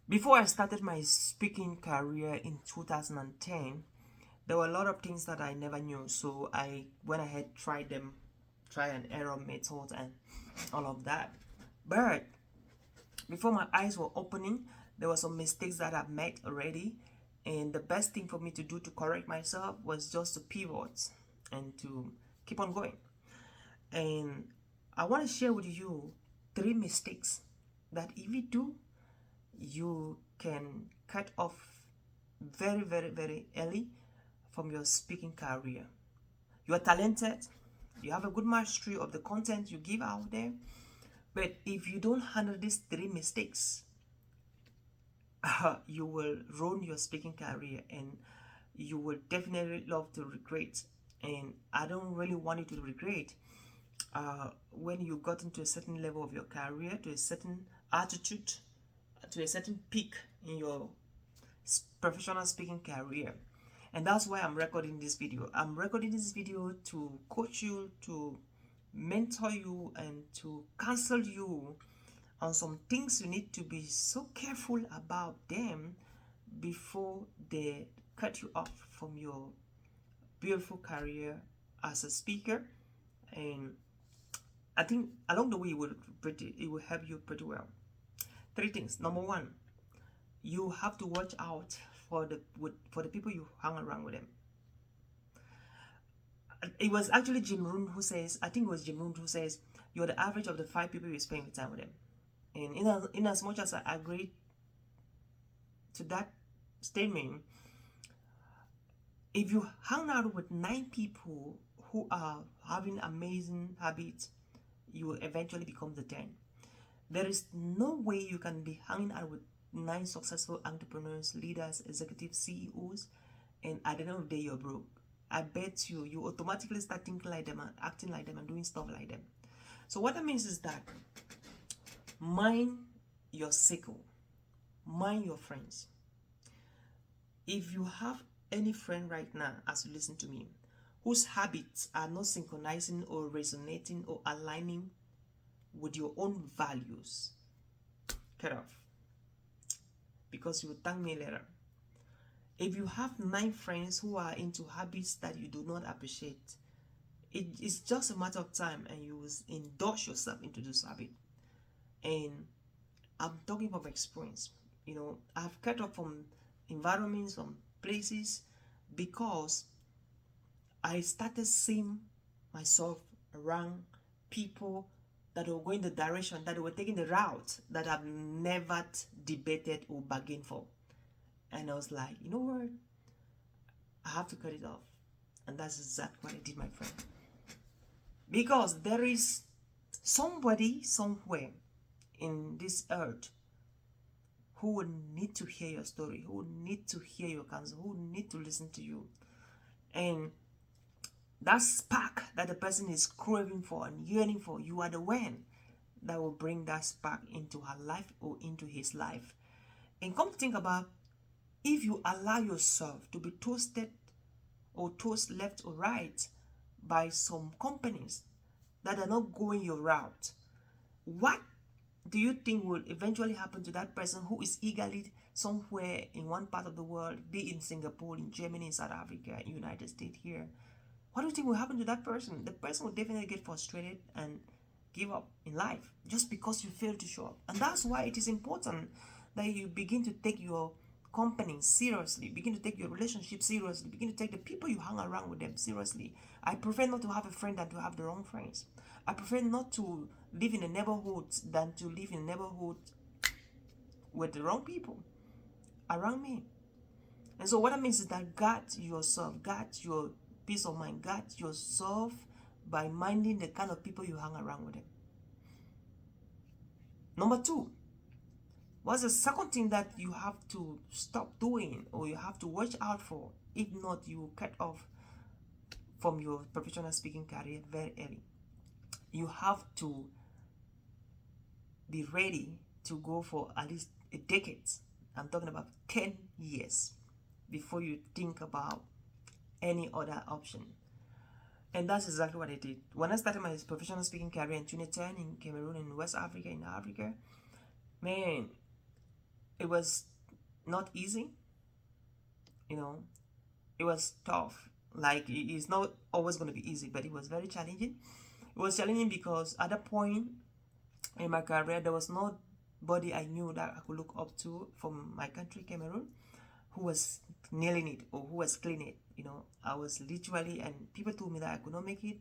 Before I started my speaking career in 2010, there were a lot of things that I never knew. So I went ahead, tried them, try and error method and all of that. But before my eyes were opening, there were some mistakes that I've made already. And the best thing for me to do to correct myself was just to pivot and to keep on going. And I want to share with you 3 mistakes that if you do, you can cut off very, very, very early from your speaking career. You are talented, you have a good mastery of the content you give out there, but if you don't handle these 3 mistakes, you will ruin your speaking career and you will definitely love to regret. And I don't really want you to regret when you got into a certain level of your career, to a certain attitude, to a certain peak in your professional speaking career. And that's why I'm recording this video. I'm recording this video to coach you, to mentor you, and to counsel you on some things you need to be so careful about them before they cut you off from your beautiful career as a speaker. And I think along the way it will help you pretty well. 3 things. Number one, you have to watch out for the people you hang around with them. It was actually Jim Rohn who says, I think it was Jim Rohn who says, you're the average of the 5 people you spend time with them. And in as much as I agree to that statement, if you hang out with 9 people who are having amazing habits, you will eventually become the 10. There is no way you can be hanging out with 9 successful entrepreneurs, leaders, executives, CEOs, and at the end of the day you're broke. I bet you automatically start thinking like them and acting like them and doing stuff like them. So what that means is that mind your circle, mind your friends. If you have any friend right now as you listen to me whose habits are not synchronizing or resonating or aligning with your own values, cut off, because you will thank me later. If you have 9 friends who are into habits that you do not appreciate, it's just a matter of time and you will indulge yourself into this habit. And I'm talking from experience. I've cut off from environments, from places, because I started seeing myself around people that were going the direction, that were taking the route that I've never debated or bargained for. And I was like, you know what? I have to cut it off. And that's exactly what I did, my friend. Because there is somebody somewhere in this earth who would need to hear your story, who would need to hear your counsel, who would need to listen to you. And that spark that the person is craving for and yearning for, you are the one that will bring that spark into her life or into his life. And come to think about, if you allow yourself to be toasted or toast left or right by some companies that are not going your route, what do you think will eventually happen to that person who is eagerly somewhere in one part of the world, be in Singapore, in Germany, in South Africa, in United States here? What do you think will happen to that person? The person will definitely get frustrated and give up in life just because you failed to show up. And that's why it is important that you begin to take your company seriously, begin to take your relationship seriously, begin to take the people you hang around with them seriously. I prefer not to have a friend than to have the wrong friends. I prefer not to live in a neighborhood than to live in a neighborhood with the wrong people around me. And so what that means is that guard yourself, guard your peace of mind, guard yourself by minding the kind of people you hang around with them. Number 2, what's the second thing that you have to stop doing or you have to watch out for? If not, you will cut off from your professional speaking career very early. You have to be ready to go for at least a decade. I'm talking about 10 years before you think about any other option. And that's exactly what I did. When I started my professional speaking career in 2010 in Cameroon, in West Africa, man, It was not easy, you know. It was tough. Like it's not always going to be easy, but it was very challenging. It was challenging because at that point in my career, there was nobody I knew that I could look up to from my country, Cameroon, who was nailing it or who was cleaning it. You know, I was literally, and people told me that I could not make it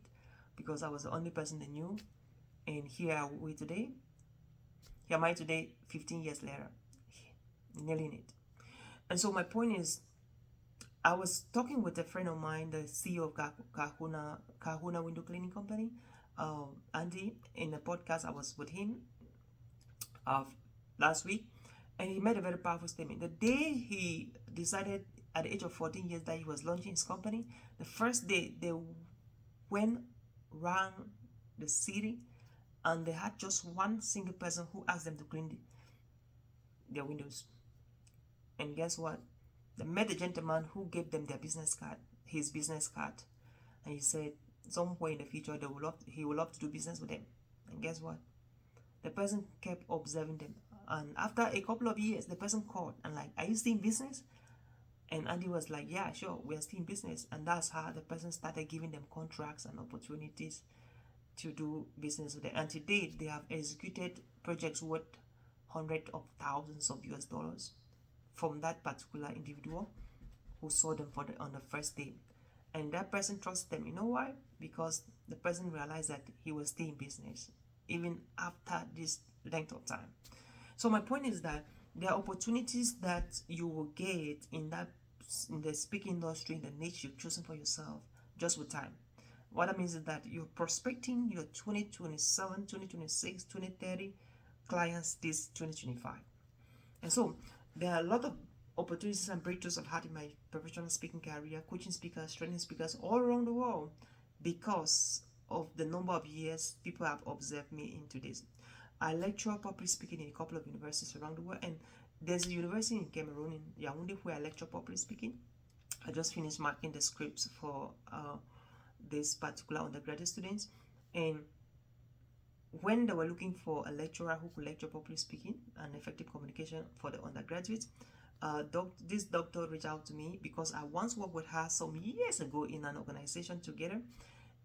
because I was the only person they knew. And here are we today. Here am I today, 15 years later, nailing it. And so my point is, I was talking with a friend of mine, the CEO of Kahuna Window Cleaning Company, Andy, in a podcast. I was with him uh, last week, and he made a very powerful statement. The day he decided at the age of 14 years that he was launching his company, the first day they went around the city and they had just one single person who asked them to clean their windows. And guess what? They met the gentleman who gave them their business card, his business card, and he said somewhere in the future he will love to do business with them. And guess what? The person kept observing them, and after a couple of years, the person called and like, "Are you still in business?" And Andy was like, "Yeah, sure, we are still in business." And that's how the person started giving them contracts and opportunities to do business with them. And to date, they have executed projects worth hundreds of thousands of US dollars from that particular individual who saw them on the first day. And that person trusted them. You know why? Because the person realized that he was still in business even after this length of time. So my point is that there are opportunities that you will get in the speaking industry, in the niche you've chosen for yourself, just with time. What that means is that you're prospecting your 2027, 2026, 2030 clients this 2025. And so there are a lot of opportunities and breakthroughs I've had in my professional speaking career, coaching speakers, training speakers all around the world because of the number of years people have observed me into this. I lecture public speaking in a couple of universities around the world, and there's a university in Cameroon, in Yaoundé, where I lecture public speaking. I just finished marking the scripts for this particular undergraduate students, and when they were looking for a lecturer who could lecture public speaking and effective communication for the undergraduates, this doctor reached out to me because I once worked with her some years ago in an organization together,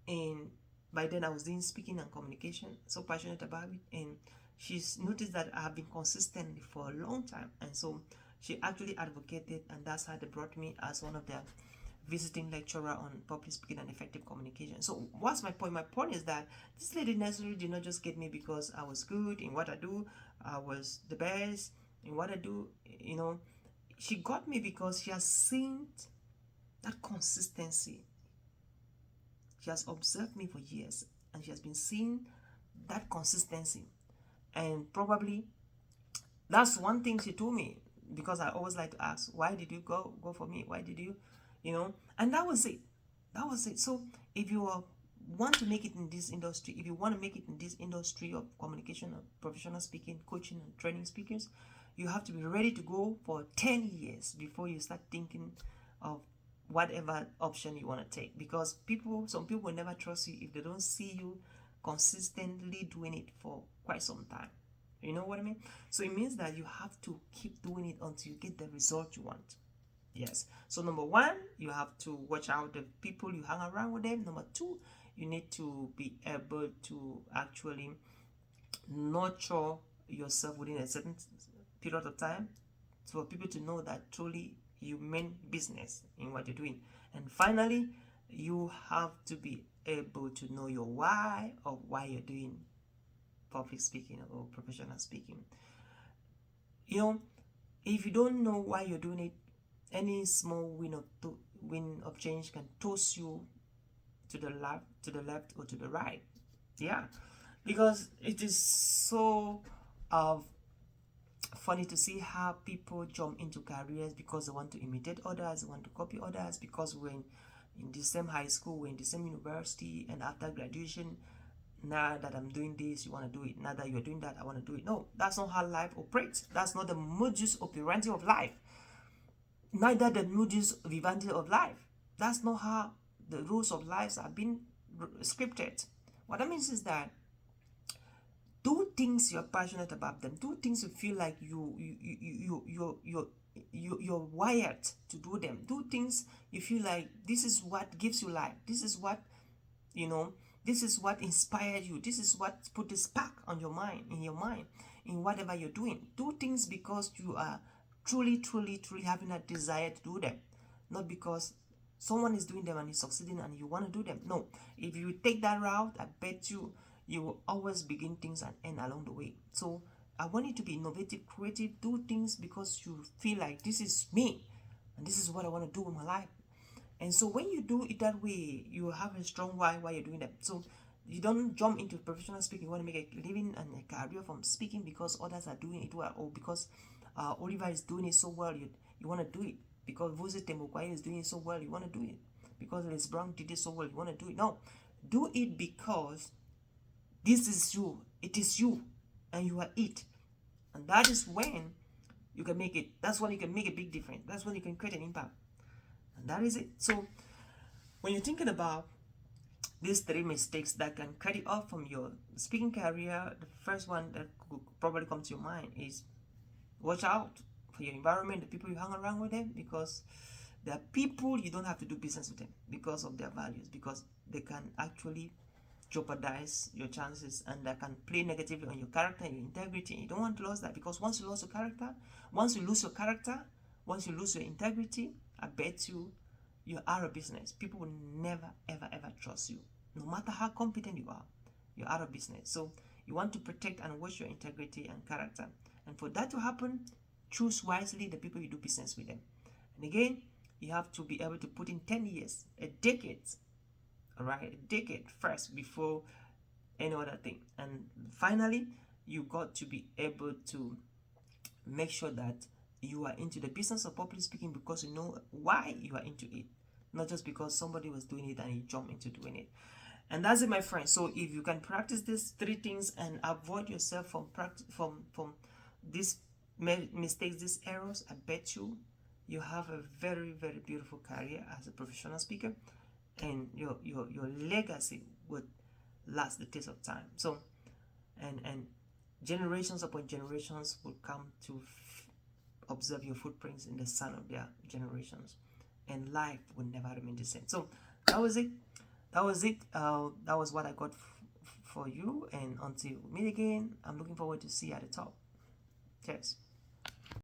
and by then I was doing speaking and communication, so passionate about it, and she's noticed that I have been consistent for a long time, and so she actually advocated, and that's how they brought me as one of their visiting lecturer on public speaking and effective communication. So what's my point? My point is that this lady necessarily did not just get me because I was good in what I do, I was the best in what I do, you know. She got me because she has seen that consistency. She has observed me for years and she has been seeing that consistency. And probably that's one thing she told me, because I always like to ask, why did you go for me? Why did you, And that was it. That was it. So if you want to make it in this industry, if you want to make it in this industry of communication, of professional speaking, coaching, and training speakers, you have to be ready to go for 10 years before you start thinking of whatever option you want to take. Because some people will never trust you if they don't see you consistently doing it for quite some time. You know what I mean? So it means that you have to keep doing it until you get the result you want. Yes. So number one, you have to watch out the people you hang around with them. Number two, you need to be able to actually nurture yourself within a certain period of time for people to know that truly you mean business in what you're doing. And finally, you have to be able to know your why of why you're doing public speaking or professional speaking. If you don't know why you're doing it, any small win of change can toss you to the left or to the right. Yeah, because it is so funny to see how people jump into careers because they want to imitate others, they want to copy others, because we're in the same high school, we're in the same university, and after graduation, now that I'm doing this, you want to do it. Now that you're doing that, I want to do it. No, that's not how life operates. That's not the modus operandi of life. Neither the modus vivendi of life. That's not how the rules of life have been scripted. What that means is that Do things you're passionate about them. Do things you feel like you're wired to do them. Do things you feel like this is what gives you life. This is what, you know, this is what inspired you. This is what put the spark on your mind, in your mind, in whatever you're doing. Do things because you are truly having a desire to do them, not because someone is doing them and is succeeding and you want to do them. No, if you take that route, I bet you will always begin things and end along the way. So I want you to be innovative, creative, do things because you feel like this is me and this is what I want to do in my life. And so when you do it that way, you have a strong why you're doing that. So you don't jump into professional speaking. You want to make a living and a career from speaking because others are doing it well, or because Oliver is doing it so well. You want to do it because Vose Temokwai is doing it so well. You want to do it because Les Brown did it so well. You want to do it. No, do it because this is you. It is you, and you are it. And that is when you can make it. That's when you can make a big difference. That's when you can create an impact. And that is it. So when you're thinking about these three mistakes that can cut you off from your speaking career, the first one that could probably come to your mind is watch out for your environment, the people you hang around with them, because there are people you don't have to do business with them because of their values, because they can actually jeopardize your chances and that can play negatively on your character and your integrity. You don't want to lose that, because once you lose your character, once you lose your integrity, I bet you're out of business. People will never ever trust you. No matter how competent you are, you're out of business. So you want to protect and watch your integrity and character. And for that to happen, choose wisely the people you do business with them. And again, you have to be able to put in 10 years, a decade, all right, a decade first before any other thing. And finally, you got to be able to make sure that you are into the business of public speaking because you know why you are into it, not just because somebody was doing it and you jump into doing it. And that's it, my friend. So if you can practice these three things and avoid yourself from these mistakes, these errors, I bet you have a very beautiful career as a professional speaker, and your legacy would last the test of time. So and generations upon generations will come to observe your footprints in the sun of their generations, and life will never remain the same. So that was it. That was what I got for you. And until we meet again, I'm looking forward to see you at the top. Cheers.